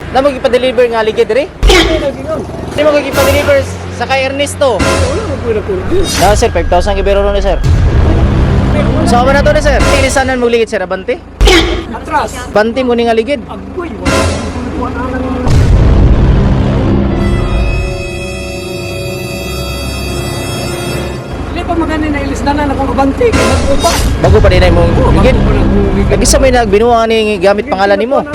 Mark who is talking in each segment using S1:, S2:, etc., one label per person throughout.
S1: Na mo gipa-deliver nga ligid diri? Di mo gipa-deliver sa kay Ernesto. Na sir, 5,000 gibero ron ni sir. So ba na to ni sir? Ilisanan mo ligid sir, abante?
S2: Atras.
S1: Banti mo ni nga ligid.
S2: Agoy. Hindi pa magani na ilis na akong abanti. Kaya ba?
S1: Bago pa din ay mong ligid. Lagi sa may nagbinuha ni gamit pangalan nimo.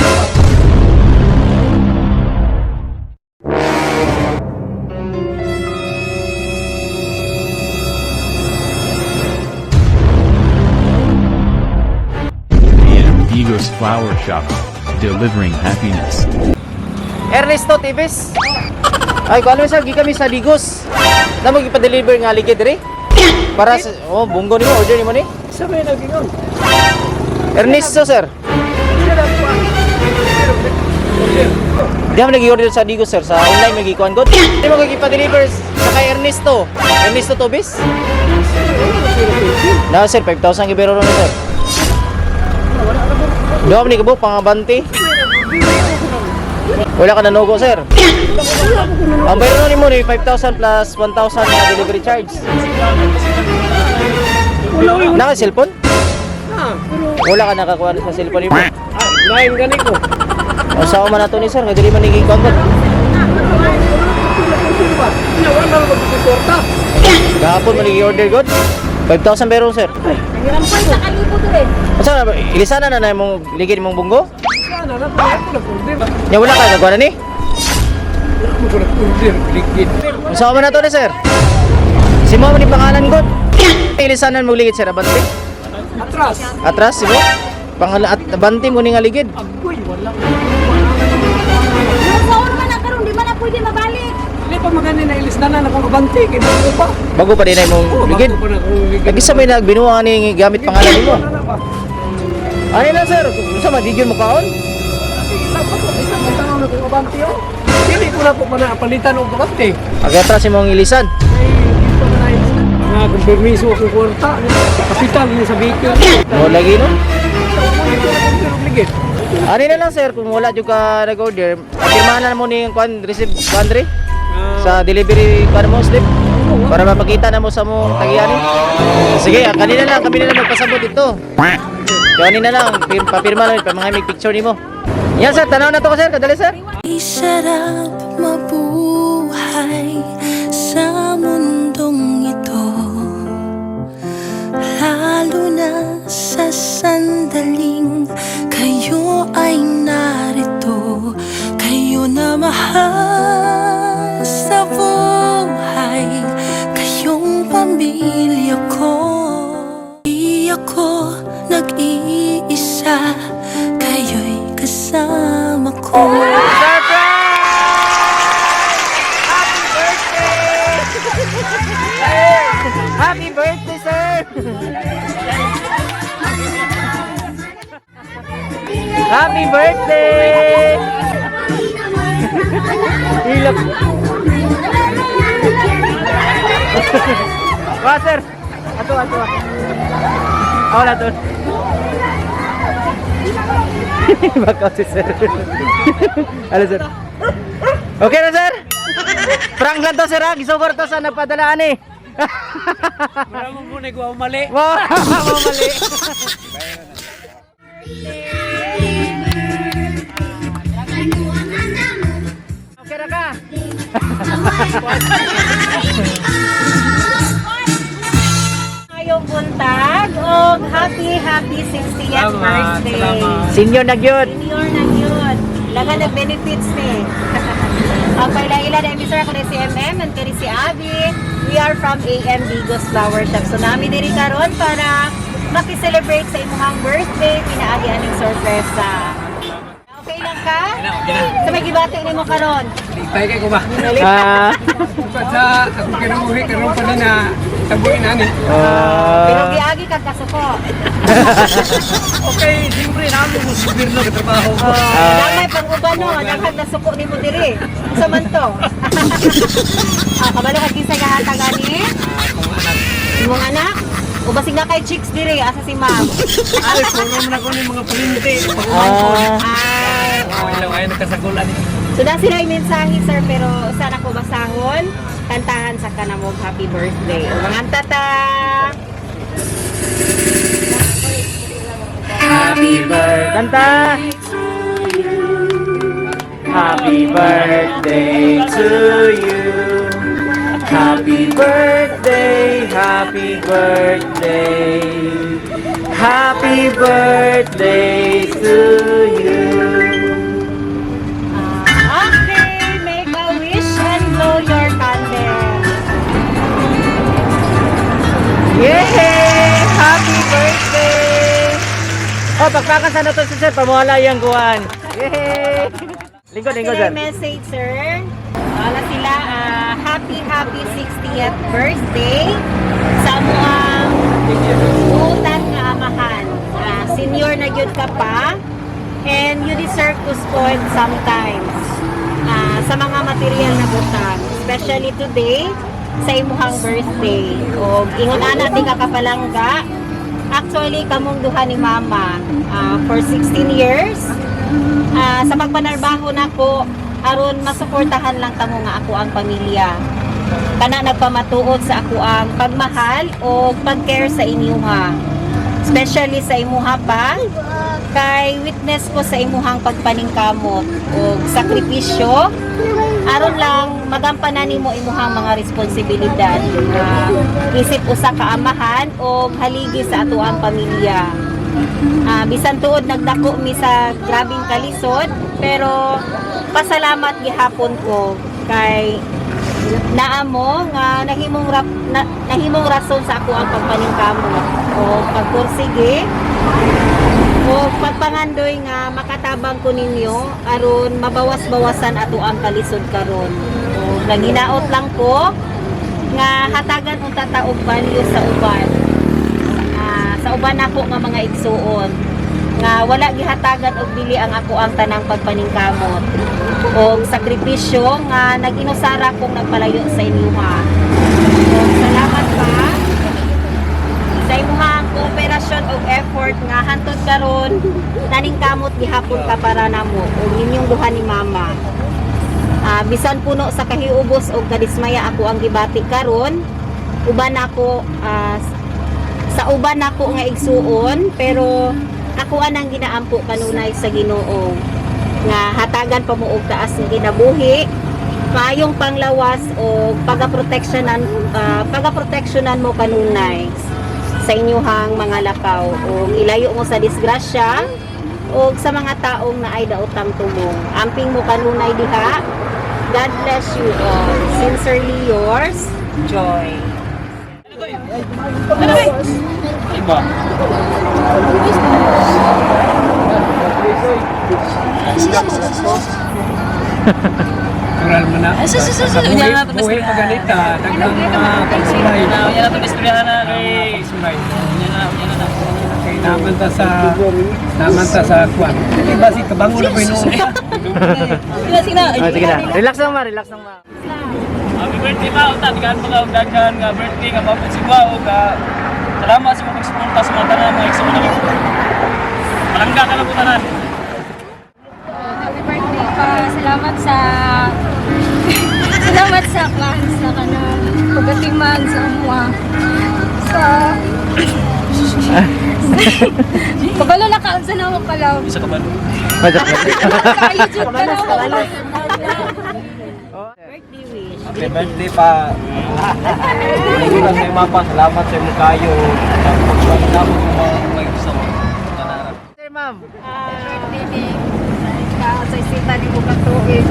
S3: Digos Flower Shop, delivering happiness.
S1: Ernesto Tibes. Ay, kung ano sir, kami sa Digos. Na mo gipa-deliver nga ligid diri? Para sa bunggo nimo, order nimo ni?
S2: Sabay na gingon.
S1: Ernesto sir. Di mo nag-order sa Digos sir, sa online may gikuan god. Di mo gipa-deliver sa kay Ernesto. Ernesto Tobes. Na sir, 5,000 gibero ron sir. Doon mo ni kabo pangabanti. Wala ka nanugo sir. Ang bayro ni mo ni 5,000 plus 1,000 na delivery charge. Naka cellphone? Wala ka nakakuha sa cellphone mo.
S2: Lain gani ko.
S1: O saan man nato ni sir, nga dili man naging contact.
S2: Wala na magkukorta.
S1: Gahapon man nag-order god. 5,000 pero sir.
S4: Rampay sa kalibo to eh.
S1: Asa na ilisana na imong ligid imong bunggo?
S2: Sana na pa ako nag-order.
S1: Nya wala ka nagkuha na ni?
S2: Ako ko nag-order. Ligid.
S1: Saan man nato ni sir? Si mo man ni pangalan god. Ilisanan mo ligid sir, abante.
S2: Atras.
S1: Atras si mo. Pangalan at abante mo ni nga ligid.
S2: Agoy. Wala.
S4: Yung saon man na karon di man na pwede mabalik.
S2: Hindi pa magani na ilis na akong abanti. Kaya ba?
S1: Bago pa din ay mong ligid.
S2: Bago pa na akong ligid.
S1: Lagi sa may nagbinuha ni gamit pangalan nimo.
S2: Wala na ba?
S1: Ano na sir? Gusto madigyon mo kaon?
S2: Isa may tanong na kung abanti oh. Hindi ko na po pa na palitan og abanti.
S1: Agatra si mong ilisan.
S2: Ay, dito na ilis na. Nga, kung permiso akong kwarta. Kapital niya sa vehicle.
S1: Mo lagi no?
S2: Ito na kong pero ligid.
S1: Ano na lang sir kung wala jud ka nag-order, pirmahan na mo ni kwan receive country sa delivery kan mo slip para mapakita na mo sa mong tagiani. Sige, kanina lang kami na lang magpasabot ito. Kanina lang papirma lang pa mga may picture nimo. Yan sir, tanaw na to sir, kadali sir.
S5: Sarap mabuhay sa mundong ito, lalo na sa sandaling kayo ay narito. Kayo na mahal sa buhay, kayong pamilya ko. Di ako nag-iisa, kayo'y kasama ko.
S1: Happy birthday, sir! Happy birthday! Hilap. Wah, sir. Ato. Awala to. Bakaw si sir. Halo, sir. Okay na, sir? Prank lang to, sir. Gisugor to sa nagpadalaan eh.
S2: Wala mo muna ikaw mali.
S1: Wow, mali. Okay na ka?
S4: Ngayong buntag o happy 60th birthday.
S1: Senior na gyud.
S4: Senior na yun. Laga nag-benefits ni. Ang paila-ila na emisar ako ni si MM and kani si Abby. We are from AM Digos Flower Shop. So namin diri karon para maki-celebrate sa imong birthday. Pinaagi aning sorpresa. Okay lang ka? Sa may gibati ni mo karon.
S2: Ipay kay ko ba?
S1: Ah.
S2: Bukod sa akong kinamuhi, karoon pa na tabuin namin.
S4: Pero giagi kag kasuko.
S2: Okay, siyempre namin mo si Birno katrabaho ko.
S4: Damay pang-uban no, daghang nasuko nimo diri. Sa man to. Kabalo ka kisay kahatag ani? Imong anak? O basig na kay chicks diri asa si ma'am.
S2: Ay, puno mo na ko ng mga palinte.
S1: Ah.
S4: Ay,
S2: Ayaw nagkasagulan.
S4: So na sila yung mensahe sir, pero sana ko basahon, kantahan sa kanamog happy birthday. O mga tata!
S1: Happy birthday. Kanta. Happy birthday to you. Happy birthday, happy birthday. Happy birthday to you.
S4: Okay, make a wish and blow your candle.
S1: Yay! Happy birthday! Oh, pagpakan sana to si sir, pamuhala yung kuhan. Yay! Lingkod, lingkod
S4: Sila
S1: sir.
S4: yung message sir. Wala sila, happy 60th birthday sa muang utan nga amahan. Senior na yun ka pa and you deserve to spoil sometimes sa mga material na butang. Especially today, sa imuhang birthday. O ingon ana di ka kapalangga. Actually, kamong duha ni mama for 16 years. Sa pagpanarbaho nako aron masuportahan lang tamo nga ako ang pamilya. Kana nagpamatuod sa ako ang pagmahal o pag-care sa inyuha. Especially sa imuha pa, kay witness ko sa imuhang pagpaningkamot o sakripisyo aron lang magampanan nimo imuhang mga responsibilidad. Isip usa ka amahan o haligi sa ato ang pamilya. Bisan tuod nagdako mi sa grabing kalisod, pero pasalamat gihapon ko kay naamo nga nahimong rason sa ako ang pagpaningkamot o pagpursige o pagpangandoy nga makatabang ko ninyo aron mabawas-bawasan ato ang kalisod karon. O nanginaot lang ko nga hatagan unta ta og value sa uban. Sa uban ako nga mga igsuon nga wala gihatagan og dili ang ako ang tanang pagpaningkamot o sakripisyo nga nag-inusara kong nagpalayo sa inyuha. So, salamat pa sa imuhang kooperasyon o effort nga hantod karon naningkamot gihapon ka para namo o ninyong duha ni mama. Bisan puno sa kahiubos o kadismaya ako ang gibati karon, uban ako sa uban ako nga igsuon, pero ako anang ginaampo kanunay sa Ginoo nga hatagan pa mo og taas nga ginabuhi, maayong panglawas o pagaproteksyonan mo kanunay sa inyuhang mga lakaw o ilayo mo sa disgrasya o sa mga taong naay daotang tumong. Amping mo kanunay diha. God bless you all. Sincerely yours, Joy.
S2: Iba. Kural mo na. Buhay paganita. Dagang pagsulay. Yan na itong istoryahan na kay Sulay. Kay naman ta sa kwan. Iba si kabango na po yun.
S1: Sige na. Relax lang ma, relax lang ma.
S6: Happy birthday pa, utat kan mga ugdagan nga birthday nga mapud si Wow nga salamat sa mga pagsuporta sa mga tanan mga igsoon namin. Palangga ka lang po tanan.
S7: Happy birthday pa. Salamat sa plans na kanang pagatiman sa umwa. Sa kabalo na kaon sa nawa kalaw.
S6: Isa ka ba?
S7: Ka-YouTube ka na ako.
S4: Birthday wish.
S2: Happy birthday pa. Hindi lang sa mapa. Salamat sa mga kayo. Pagpapalapot ng mga gusto mo.
S1: Sir ma'am.
S4: Birthday ni sa isita ni mo katuig.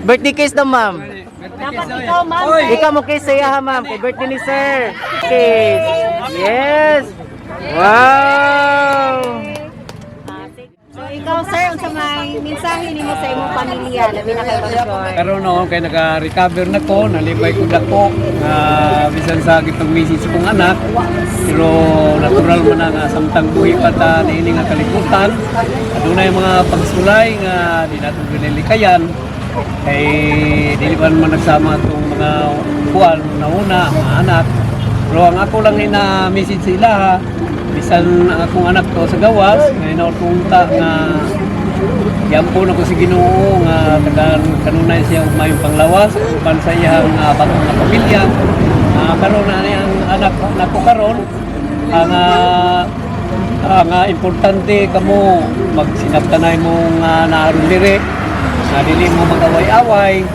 S1: Birthday case daw ma'am.
S4: Dapat ikaw, ma'am.
S1: Ikaw mo case saya ha ma'am. Kay birthday ni sir. Case. Yes. Wow.
S4: So ikaw, sir, unsa may mensahe nimo sa imong pamilya labi na kay Joy?
S2: Pero no, kay naka-recover na ko, nalibay ko dako, bisan sa gitong misis kong anak. Pero natural man na nga samtang buhi pa ta niini nga kalibutan. Adunay mga pagsulay nga di nato binilikayan. Kay dili man nagsama tong mga kuan nauna, mga anak. Pero ang ako lang ina message sa ila ha, bisan akong anak to sa gawas, ngayon ako tunta nga yampon ako si Ginoo nga tagaan kanunay siya ug mayong panglawas uban sa iyang batong nga pamilya. Karon na ang anak nako karon ang importante kamo magsinabtanay mo nga naaron dire na dili mo mag-away-away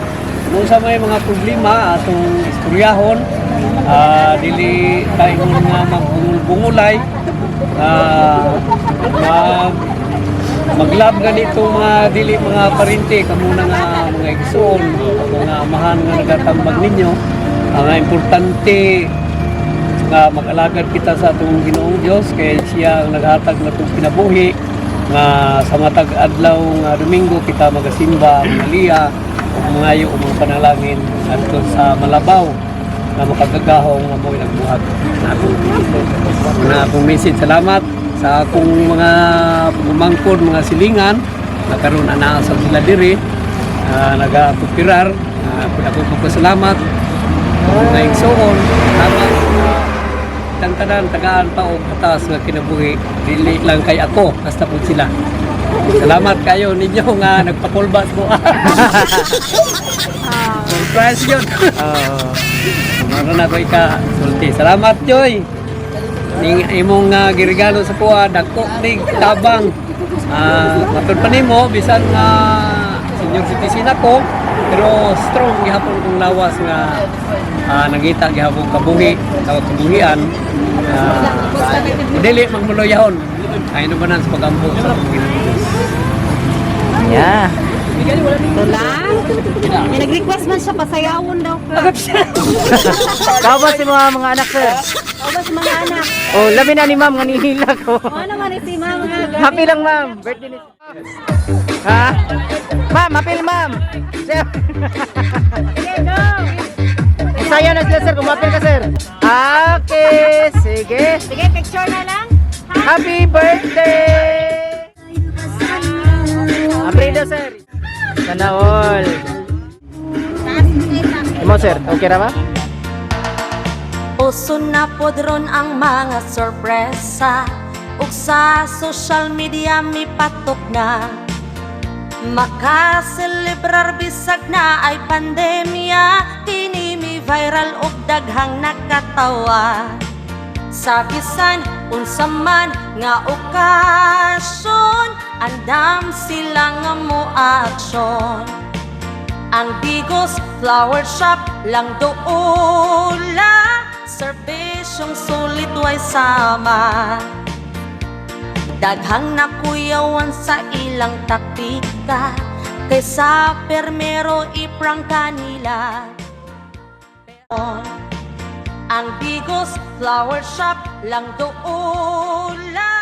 S2: kung sa may mga problema atong istoryahon. Dili tayo nga magbungulay, maglab ganito mga dili mga parente kamo na nga mga igsoon mga amahan nga nagatambag ninyo. Ang importante nga mag-alagad kita sa atong Ginoong Dios kay siya ang naghatag na itong kinabuhi nga sa matag adlaw nga Domingo kita magasimba Maria ug mangayo og mga panalangin adto sa Malabaw na makagagahong nga mo'y nagbuhat na akong message. Salamat sa akong mga pagmangkod, mga silingan na karon ana sa sila diri nagapupirar. Ako pagpasalamat mga igsoon. Salamat tantanan tagaan pa og atas nga kinabuhi dili lang kay ako basta po sila. Salamat kayo ninyo nga nagpakulbas mo. Surprise yun. Meron ako ika-sulti. Salamat, Joy. Ning imong giregalo sa kuha, dako ning tabang. Matod pa nimo bisan nga senior citizen ako, pero strong gihapon kong lawas nga nagita gihapon kabuhi, kabuhian. Dili magmuluyahon. Ay no banan sa pagampo sa Pilipinas.
S1: Yeah.
S4: Ito lang. May nag-request man siya, pasayawon daw ka.
S1: Kawa si mga anak, sir.
S4: O ba sa mga anak?
S1: Oh, labi na ni ma'am, nga nihila ko.
S4: O naman si ma'am nga.
S1: Happy lang, ma'am. Birthday ni... Ha? Ma'am, happy lang, ma'am. Sir.
S4: Sige, go.
S1: Masaya na sila, sir. Kumapil ka, sir. Okay, sige.
S4: Sige, picture na lang.
S1: Happy birthday! Happy daw, sir. Sana all. Imo, sir. Okay na ba?
S5: Uso na podron ang mga sorpresa ug sa social media mi patok na makaselebrar bisag na ay pandemya kini mi viral ug daghang nakatawa sa bisan unsa man nga okasyon andam sila nga mo aksyon. Ang Bigos Flower Shop lang doula, serbisyong sulit way sama. Daghang nakuyawan sa ilang taktika, kaysa permero iprang kanila. Ang Bigos Flower Shop lang doula,